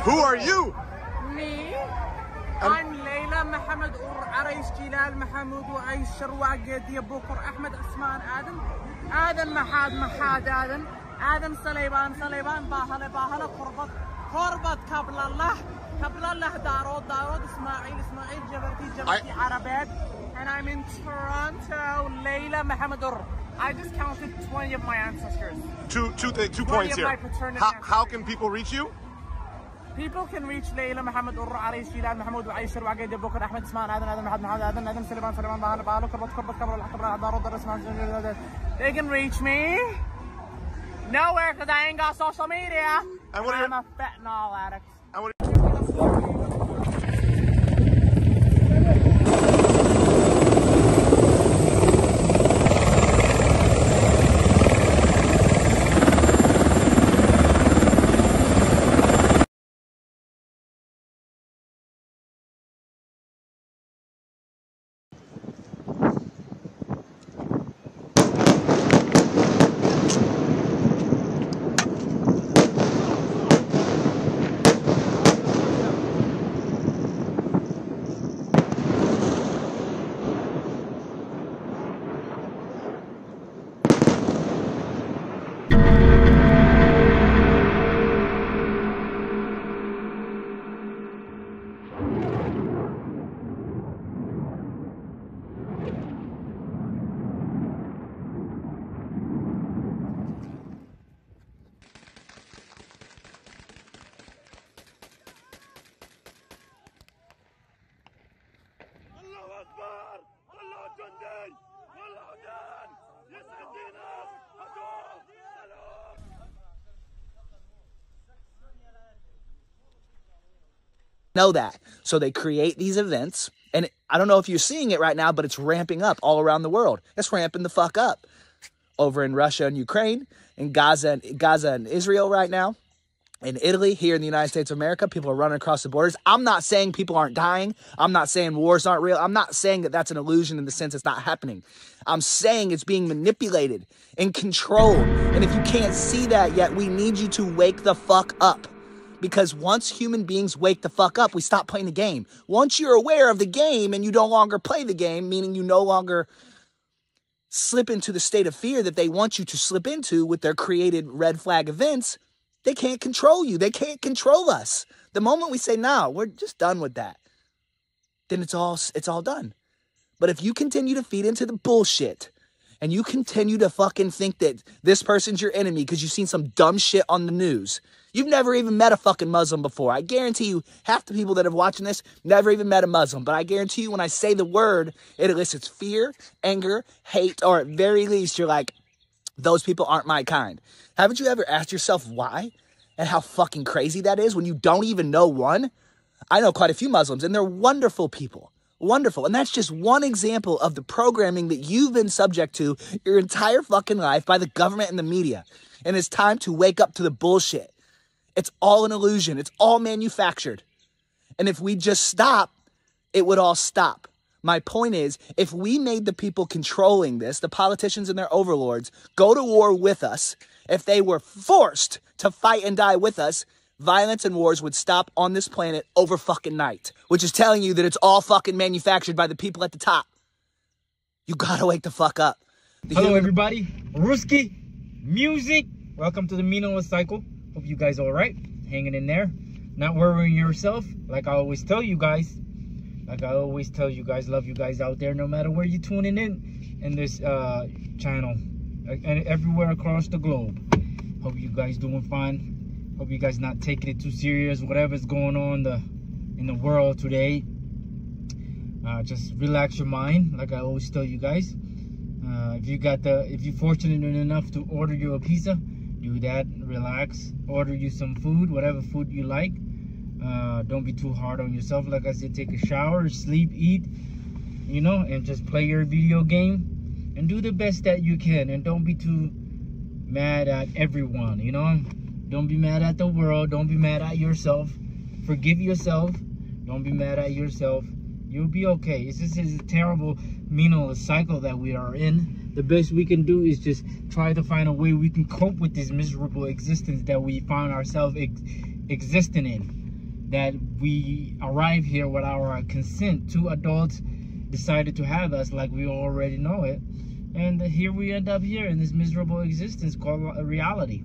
Who are you? Me? I'm Leila Mohammed Araish Jilal Mahmoud وعيش شرواقة دي بكر أحمد عثمان آدم محاد آدم صليبان باهلة قربت قبل الله دارود إسماعيل جبرتي عربات. And I'm in Toronto. Leila Mohammed I just counted 20 of my ancestors. Two points here. How can people reach you? People can reach Leila Mohammed Araish Jilal Mahmoud وعيش شرواقة دي بكر أحمد عثمان آدم محاد آدم صليبان باهلة قربت قبل دارود. They can reach me nowhere because I ain't got social media. And I'm a fentanyl addict. Know that. So they create these events, and I don't know if you're seeing it right now, but it's ramping up all around the world. It's ramping the fuck up over in Russia and Ukraine, in Gaza and Israel right now, in Italy, here in the United States of America. People are running across the borders. I'm not saying people aren't dying. I'm not saying wars aren't real. I'm not saying that that's an illusion in the sense it's not happening. I'm saying it's being manipulated and controlled. And if you can't see that yet, we need you to wake the fuck up. Because once human beings wake the fuck up, we stop playing the game. Once you're aware of the game and you no longer play the game, meaning you no longer slip into the state of fear that they want you to slip into with their created red flag events, they can't control you. They can't control us. The moment we say, no, we're just done with that, then it's all done. But if you continue to feed into the bullshit and you continue to fucking think that this person's your enemy because you've seen some dumb shit on the news, you've never even met a fucking Muslim before. I guarantee you half the people that are watching this never even met a Muslim. But I guarantee you when I say the word, it elicits fear, anger, hate, or at very least you're like, those people aren't my kind. Haven't you ever asked yourself why and how fucking crazy that is when you don't even know one? I know quite a few Muslims and they're wonderful people. Wonderful. And that's just one example of the programming that you've been subject to your entire fucking life by the government and the media. And it's time to wake up to the bullshit. It's all an illusion. It's all manufactured. And if we just stop, it would all stop. My point is, if we made the people controlling this, the politicians and their overlords, go to war with us, if they were forced to fight and die with us, violence and wars would stop on this planet over fucking night. Which is telling you that it's all fucking manufactured by the people at the top. You gotta wake the fuck up. Hello everybody, Ruski Music. Welcome to the Meaninglesscycle. Hope you guys all right, hanging in there, not worrying yourself. Like I always tell you guys, love you guys out there, no matter where you're tuning in this channel, and everywhere across the globe. Hope you guys doing fine. Hope you guys not taking it too serious, whatever's going on in the world today. Just relax your mind, like I always tell you guys. If you're fortunate enough to order you a pizza, do that, relax, order you some food, whatever food you like. Don't be too hard on yourself. Like I said, take a shower, sleep, eat, you know, and just play your video game and do the best that you can. And don't be too mad at everyone, you know. Don't be mad at the world. Don't be mad at yourself. Forgive yourself. Don't be mad at yourself. You'll be okay. This is a terrible, meaningless cycle that we are in. The best we can do is just try to find a way we can cope with this miserable existence that we find ourselves existing in. that we arrive here with our consent. Two adults decided to have us like we already know it. And here we end up here in this miserable existence called a reality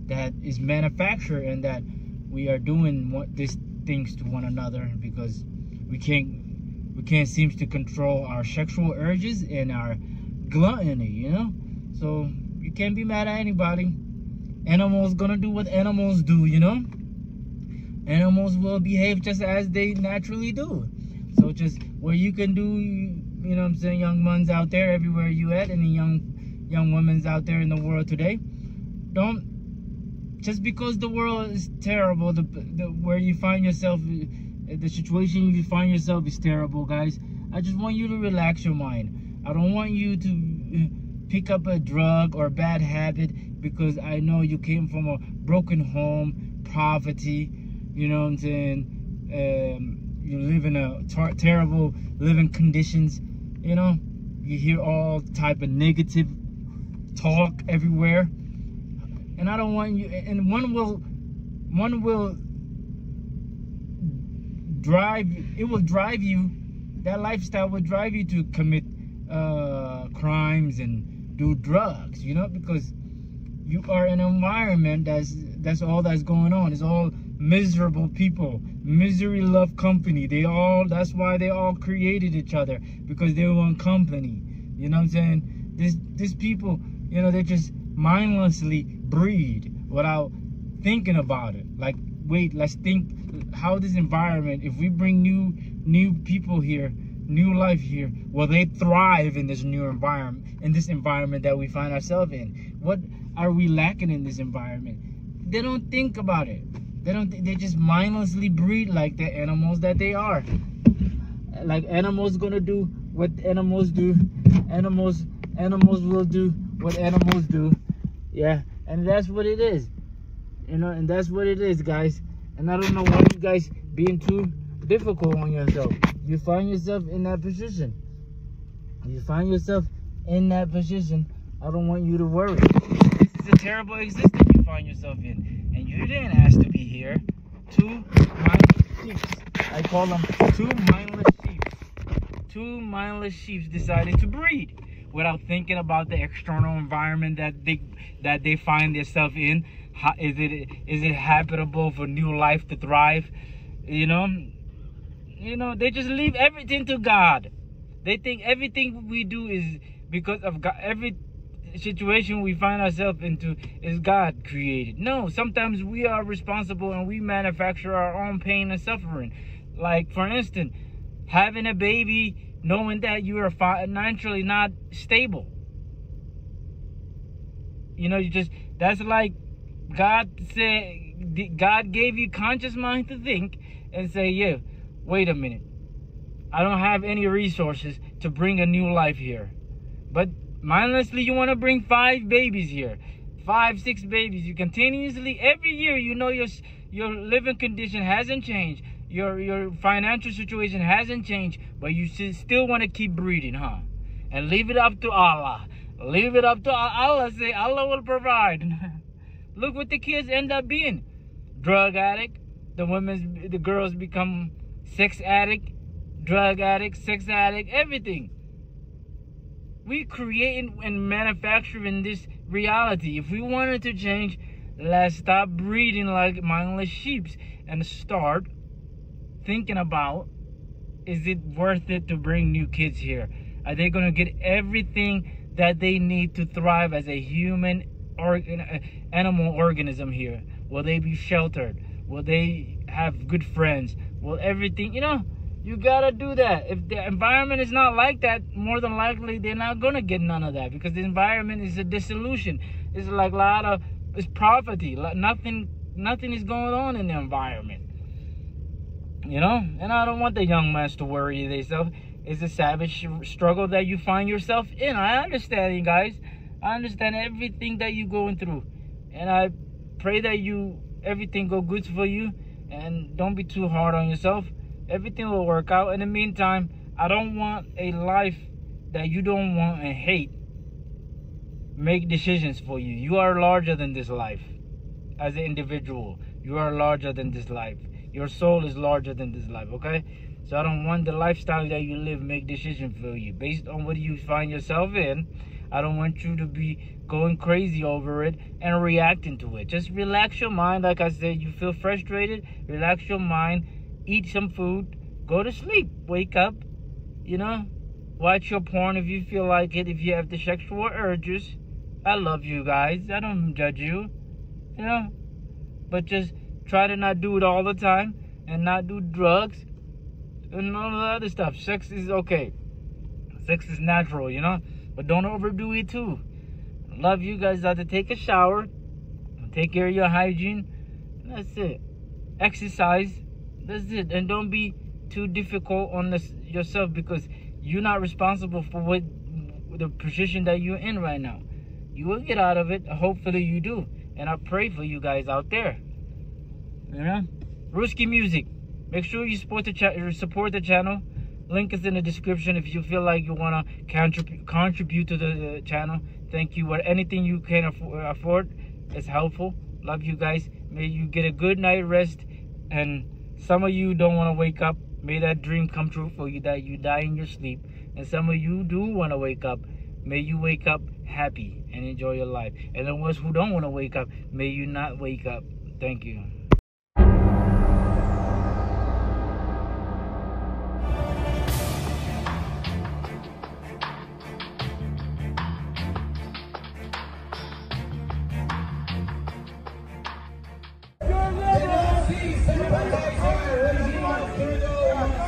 that is manufactured, and that we are doing these things to one another because we can't seem to control our sexual urges and our gluttony, you know? So you can't be mad at anybody. Animals gonna do what animals do, you know? Animals will behave just as they naturally do. So just what you can do, you know what I'm saying, young ones out there, everywhere you at, and the young women's out there in the world today, don't, just because the world is terrible, where you find yourself, the situation you find yourself is terrible, guys. I just want you to relax your mind. I don't want you to pick up a drug or a bad habit, because I know you came from a broken home, poverty, you know what I'm saying? You live in a terrible living conditions, you know? You hear all type of negative talk everywhere. And I don't want you, and one will drive, it will drive you, that lifestyle will drive you to commit crimes and do drugs, you know, because you are in an environment that's all that's going on. It's all miserable people. Misery love company. That's why they all created each other, because they want company. You know what I'm saying? These people, you know, they just mindlessly breed without thinking about it. Like, wait, let's think how this environment, if we bring new people here, new life here, will they thrive in this new environment, in this environment that we find ourselves in? What are we lacking in this environment? They don't think about it. They just mindlessly breed like the animals that they are. Like, animals gonna do what animals do. Animals will do what animals do. Yeah, and that's what it is. You know, and that's what it is, guys. And I don't know why you guys being too difficult on yourself. You find yourself in that position. You find yourself in that position. I don't want you to worry. This is a terrible existence you find yourself in. And you didn't ask to be here. Two mindless sheep. I call them two mindless sheep. Two mindless sheep decided to breed without thinking about the external environment that they find themselves in. How, is it habitable for new life to thrive? You know, they just leave everything to God. They think everything we do is because of God. Every situation we find ourselves into is God created. No, sometimes we are responsible and we manufacture our own pain and suffering. Like, for instance, having a baby knowing that you are financially not stable. You know, that's like God gave you conscious mind to think and say, yeah, wait a minute, I don't have any resources to bring a new life here. But mindlessly, you want to bring 5 babies here, 5, 6 babies. You continuously, every year, you know, your living condition hasn't changed. Your financial situation hasn't changed, but you still want to keep breeding, huh? And leave it up to Allah. Leave it up to Allah. Say, Allah will provide. Look what the kids end up being. Drug addict. The girls become sex addict, drug addict, sex addict, everything. We create and manufacture in this reality. If we wanted to change, let's stop breeding like mindless sheep and start thinking about, is it worth it to bring new kids here? Are they going to get everything that they need to thrive as a human or animal organism here? Will they be sheltered? Will they have good friends? Will everything, you know, you gotta do that. If the environment is not like that, more than likely they're not gonna get none of that, because the environment is a dissolution. It's like it's poverty. Like nothing is going on in the environment. You know, and I don't want the young man to worry themselves. It's a savage struggle that you find yourself in. I understand, you guys. I understand everything that you're going through, and I pray that everything go good for you, and don't be too hard on yourself. Everything will work out. In the meantime, I don't want a life that you don't want and hate make decisions for you. You are larger than this life. As an individual, you are larger than this life. Your soul is larger than this life, okay? So I don't want the lifestyle that you live make decision for you based on what you find yourself in. I don't want you to be going crazy over it and reacting to it. Just relax your mind. Like I said, you feel frustrated, relax your mind, eat some food, go to sleep, wake up, you know, watch your porn if you feel like it, if you have the sexual urges. I love you guys. I don't judge you, you know, but just try to not do it all the time and not do drugs and all the other stuff. Sex is okay. Sex is natural, you know, but don't overdo it too. Love you guys. Have to take a shower, take care of your hygiene. That's it. Exercise. That's it. And don't be too difficult on yourself, because you're not responsible for what the position that you're in right now. You will get out of it. Hopefully you do. And I pray for you guys out there. You know, Ruski Music. Make sure you support the channel. Link is in the description if you feel like you want to contribute to the channel. Thank you. Anything you can afford is helpful. Love you guys. May you get a good night rest. And some of you don't want to wake up. May that dream come true for you, that you die in your sleep. And some of you do want to wake up. May you wake up happy and enjoy your life. And the ones who don't want to wake up, may you not wake up. Thank you.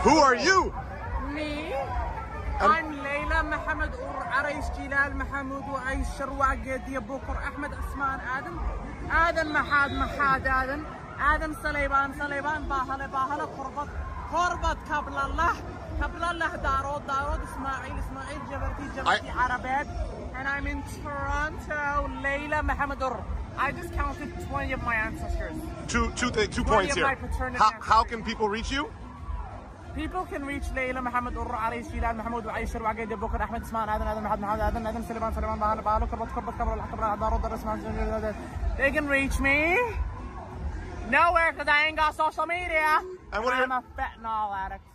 Who are you? Me? I'm Layla Mohammed عريس جلال محمود وعيش شروع قدي بكر أحمد عثمان آدم محاد سليمان باهله قربت قبل الله دارود إسماعيل جبرتي عربات. And I'm in Toronto. Layla Mohammed. I just counted 20 of my ancestors. Two points here. How can people reach you? People can reach Layla Mohammed عريس جلال محمود وعيش شروع قدي بكر أحمد عثمان آدم سليمان باهله قربت قبل دارود. They can reach me nowhere because I ain't got social media. And what are I'm a fentanyl addict.